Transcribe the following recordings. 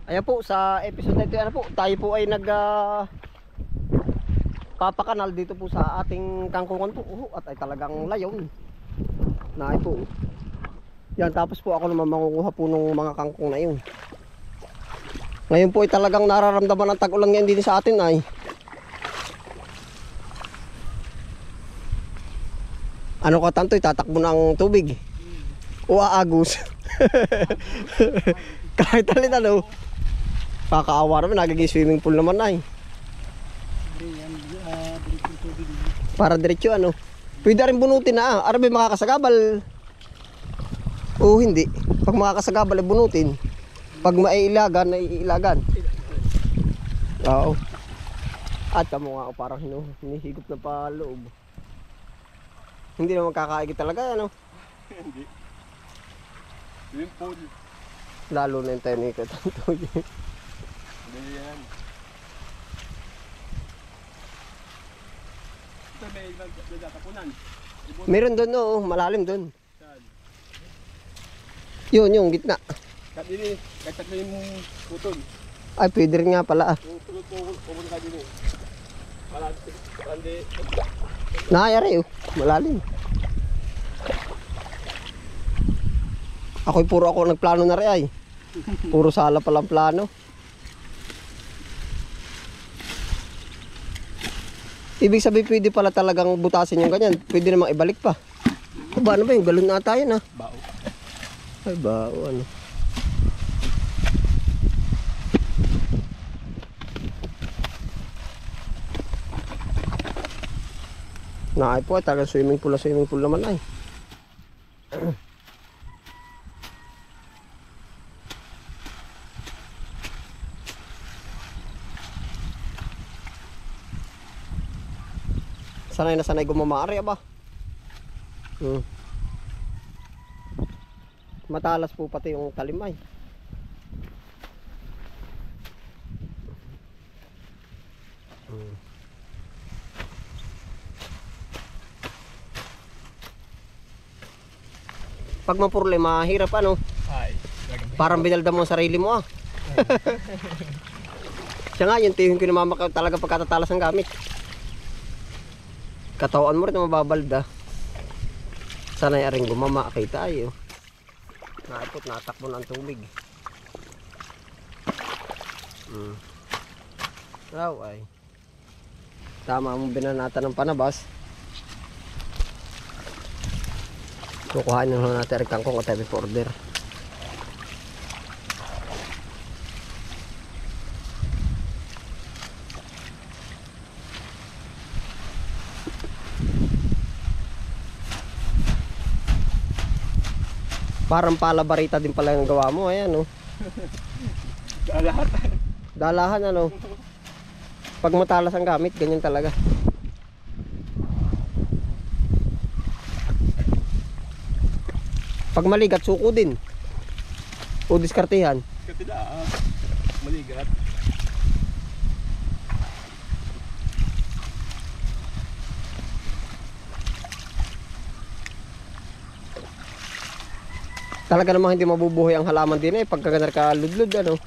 Ayan po, sa episode na ito, ano po, tayo po ay papakanal dito po sa ating kangkungan po. At ay talagang layon. Na po. Yan, tapos po ako naman mangunguha po ng mga kangkong na yun. Ngayon po ay talagang nararamdaman ang tag-ulan ngayon din sa atin ay. Ano ka tanto, tatakbo ng tubig. O aagos. Kahit alin ano. Kakaawa naman, nagiging swimming pool naman ay. Para diretso ano. Pwede rin bunutin na ah. Arabi makakasagabal. O hindi. Pag makakasagabal ay bunutin. Pag maiilagan, ay iilagan. Oo. At kamo nga parang hinihigop na pa loob. Hindi naman kakaigit talaga ano. Hindi. Swimming pool. Lalo na yung tayo ni Katanto. Hindi yan. Ito may nagkakapunan. Meron doon oo, malalim doon. Saan? Yun, yung gitna. Kahit din eh. Kahit tatlo yung putol. Ay, pwede rin nga pala ah. Pupulot ka din eh. Palandi. Nakayari oh, malalim. Puro ako nagplano na rin ay. Puro sala palang plano. Ibig sabihin pwede pala talagang butasin yung ganyan. Pwede namang ibalik pa. Ba ano ba yung galon na tayo na? Bao. Ay bao ano. Naay po talagang swimming pool naman ay. Sanay na sanay gumamari ba? Matalas po pati yung talimay. Pag mapurle, mahirap ano? Ay. Parang binalda mo ang sarili mo ah. Siya nga, yung tihong kinamamakaw talaga pagkatatalas ng gamit. Katawan mo rin na mababalda. Sanay aring gumama kay tayo. Naipot, natakbo ng tubig. Raw ay. Tama mo binanatan ng panabas. Kukuhain na natin ang kangkong at heavy order. Parang palabarita din pala yung gawa mo, ayan oh. Lahat. Dalahan ano. Pag matalas ang gamit, ganyan talaga. Pag maligat, suko din. O diskartihan. Katila maligat. Talaga namang hindi mabubuhay ang halaman din eh pagka narkaludlud ano.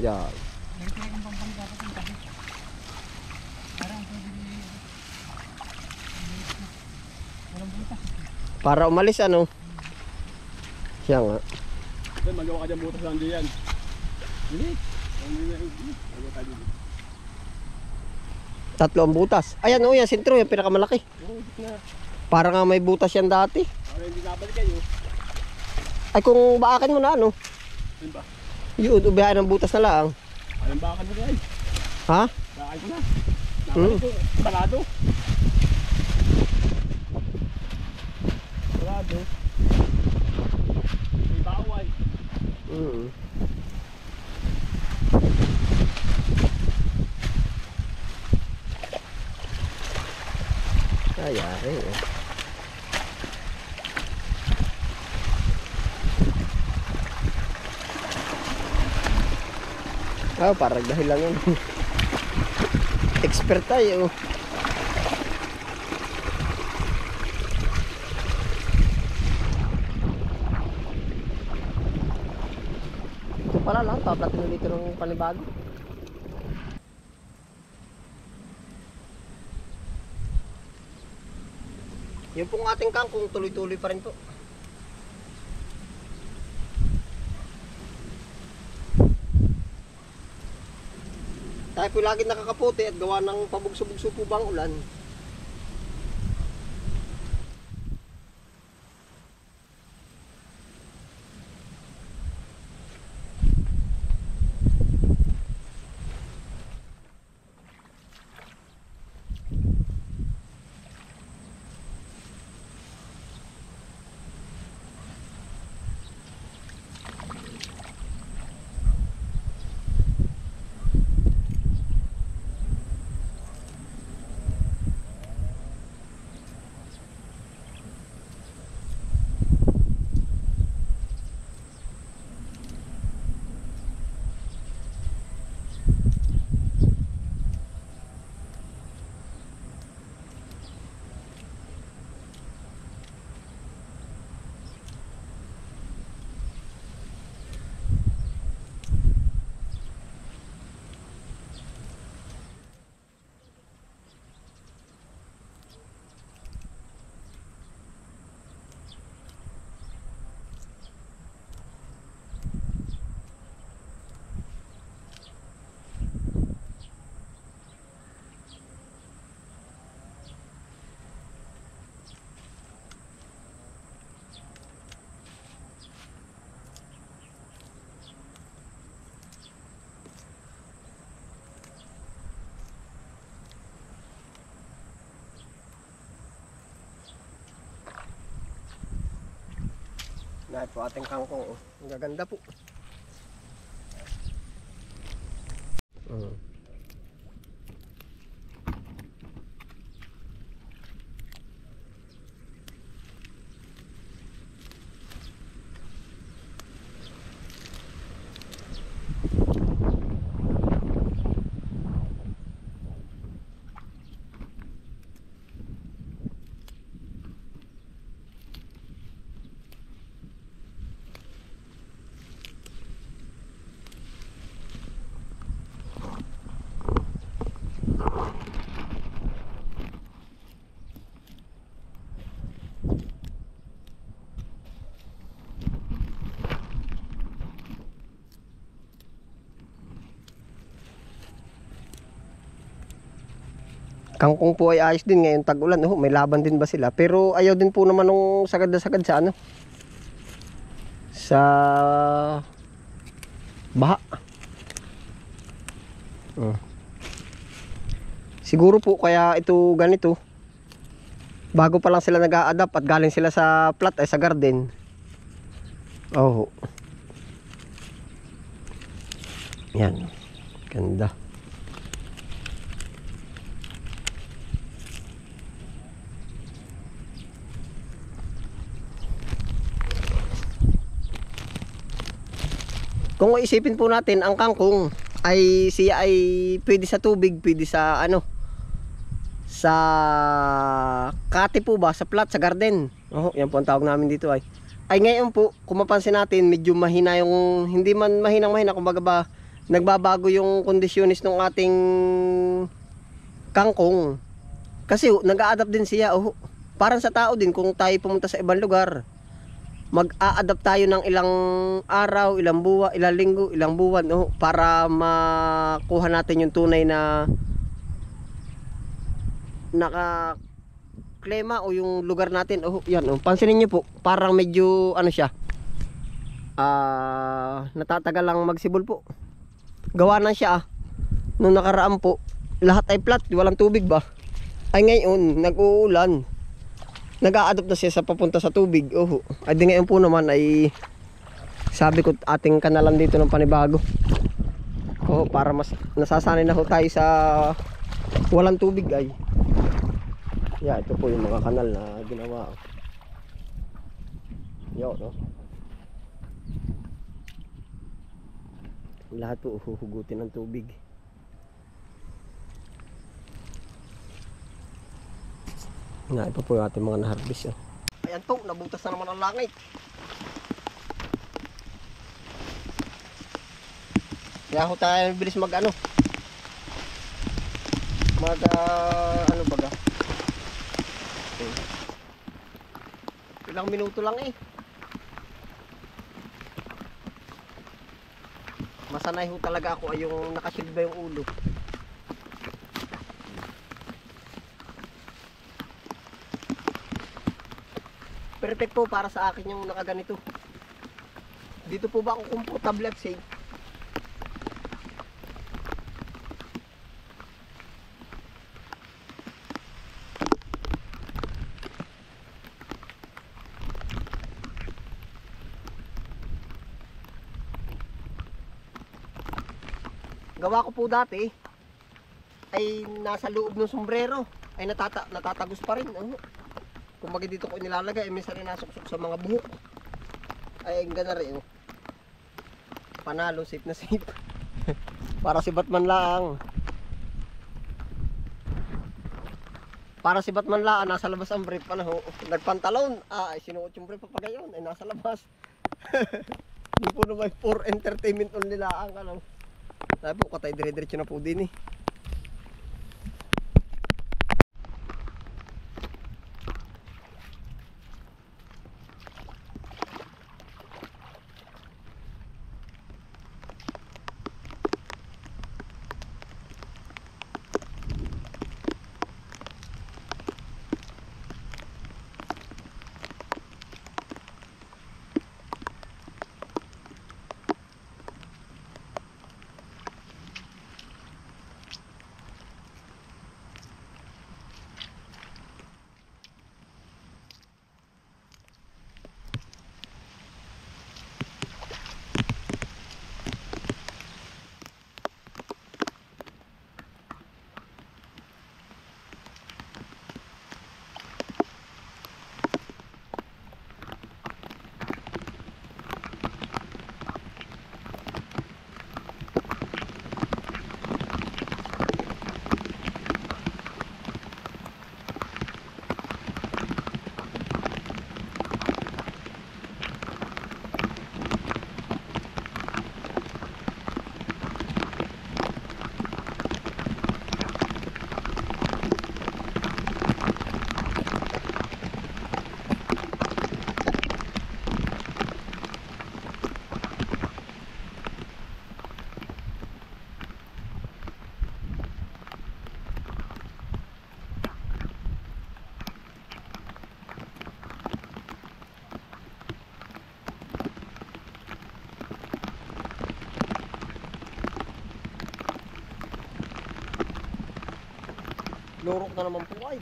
Yan. Para umalis ano. Siya nga. Ito magawa ka dyan butas lang diyan. Hindi. Tatlo ang butas. Ayan o, yan sentro, yung pinakamalaki. Para nga may butas yan dati. Para hindi nabalik kayo. Ay kung baakin mo na ano. Yun ba? Yun, ubihan ng butas na lang. Anong bakan mo guys? Ha? Bakan ko na. Nabalik ko. Balado. Balado. May baway. Ayari eh. Parang dahil lang yun. Expert tayo. pala lang, paplatin na dito ng panibago. Yung pong ating kangkong tuloy-tuloy pa rin po. Tayo po lagi nakakaputi at gawa ng pabugso-bugso po bang ulan. Dahil po ating kangkong, oh. Ang gaganda po. Kangkong po ay ayos din ngayon tag-ulan. Oh, may laban din ba sila? Pero ayaw din po naman nung sagad na sagad sa ano. Sa baha. Siguro po kaya ito ganito. Bago pa lang sila nag-a-adapt at galing sila sa plat ay sa garden. Oh. Yan. Ganda. Kung isipin po natin, ang kangkong ay siya ay pwede sa tubig, pwede sa ano, sa kati po ba, sa plat, sa garden. Oh, yan po ang tawag namin dito ay. Ay ngayon po, kung mapansin natin, medyo mahina yung, hindi man mahina, kumbaga ba, nagbabago yung kondisyonis ng ating kangkong. Kasi nag-a-adapt din siya, oh. Parang sa tao din, kung tayo pumunta sa ibang lugar, mag-a-adapt tayo ng ilang araw, ilang buwan, ilang linggo, ilang buwan, oh, para makuha natin yung tunay na naka-klema o yung lugar natin. Oh, yan, oh. Pansinin niyo po, parang medyo ano siya, natatagal lang magsibol po. Gawa na siya, nung nakaraan po, lahat ay flat, walang tubig ba? Ay ngayon, nag-uulan, nag-a-adapt na siya sa papunta sa tubig. Oh, ay di ngayon po naman ay sabi ko ating kanalan dito ng panibago. Oh, para mas nasasanay na ho tayo sa walang tubig ay. Yeah, ito po yung mga kanal na ginawa. Yo, no. Lahat po uhuhugutin ng tubig. Nga, ito po yung ating mga na-harvest. Ayan po, nabutas na naman ang langit. Kaya ho tayo bilis mag ano. Ano baga. Ilang minuto lang eh. Masanay ho talaga ako ay yung nakashield ba yung ulo. Perfect po para sa akin yung nakaganito. Dito po ba ako comfortable at safe? Gawa ko po dati ay nasa loob ng sombrero ay natatagos pa rin. Kung bagay dito ko nilalagay ay minsan nasukso sa mga buhok. Ay ang gana rin. Panalo, safe na safe. Para si Batman lang. Para si Batman lang, nasa labas ang brief. Nagpantalon, ay sinuot yung brief papagayon, ay nasa labas. Hindi po naman for entertainment only lang. Sabi po, katay dire-diretso na po din eh. Lurok na naman po ay.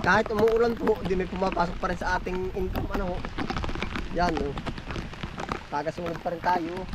Kahit umuulan po, di may pumapasok pa rin sa ating income Yan Tagasunod pa rin tayo.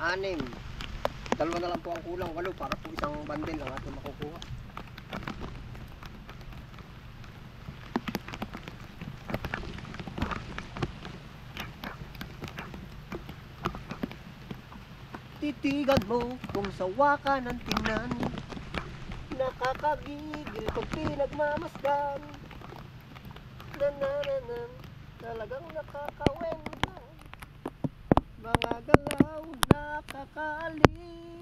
Anim. Dalawa na lang po ang kulang, 8 para po isang bundle ang ating makukuha. Titigan mo kung sawa ka ng tingnan, nakakagigil pag pinagmamasdan. Nanananan, talagang nakakawenda, mga galaw nakakaaliw.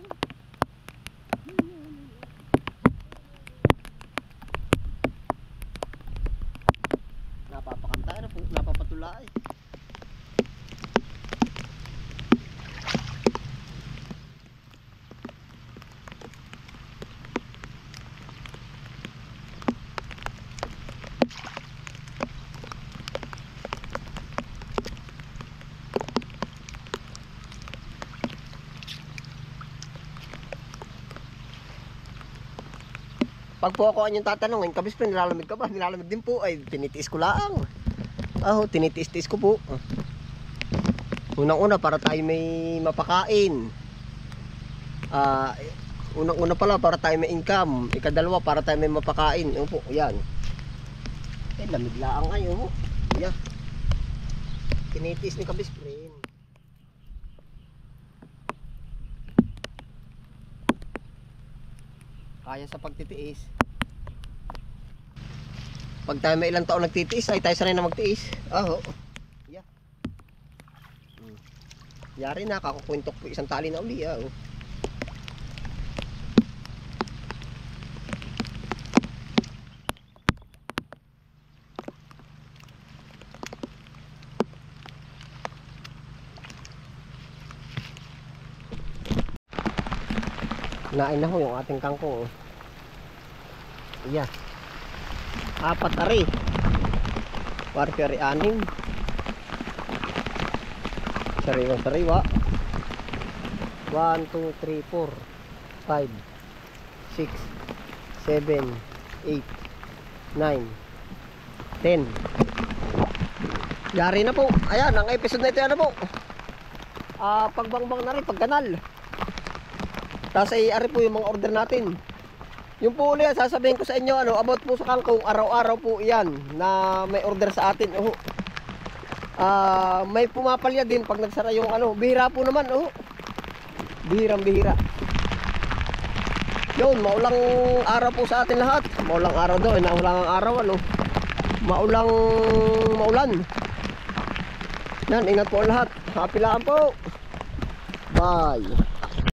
Pag po ako anyong tatanungin, kabis pa nilalamig ka ba? Nilalamig din po, ay tinitiis ko lang. Tinitiis-tiis ko po. Unang-una para tayo may mapakain. Unang-una pala para tayo may income. Ikadalawa para tayo may mapakain. Po, yan. Lamig lang ngayon. Yan. Tinitiis ni kabis friend. Kaya sa pagtitiis. Pag tayo may ilang taon nagtitiis, ay tayo sanay na magtiis. Yeah. Yari na, kakukwintok po isang tali na uli. Nain na ho yung ating kangkong. Yeah. 4 ari. Pari-pari 6. Sariwa. 1, 2, 3, 4, 5, 6, 7, 8, 9, 10. Yari na po. Ayan, ang episode na ito yan na po. Pagbangbang na rin, pagkanal. Tapos ay ari po yung mga order natin. Yung po ulit, sasabihin ko sa inyo about po sa kangkong, araw-araw po yan na may order sa atin. May pumapalya din pag nagsara yung bihira po naman. Bihirang-bihira. Yun, maulang araw po sa atin lahat. Maulang araw daw, naulang ang araw maulan. Yan, ingat po lahat. Happy lang po. Bye.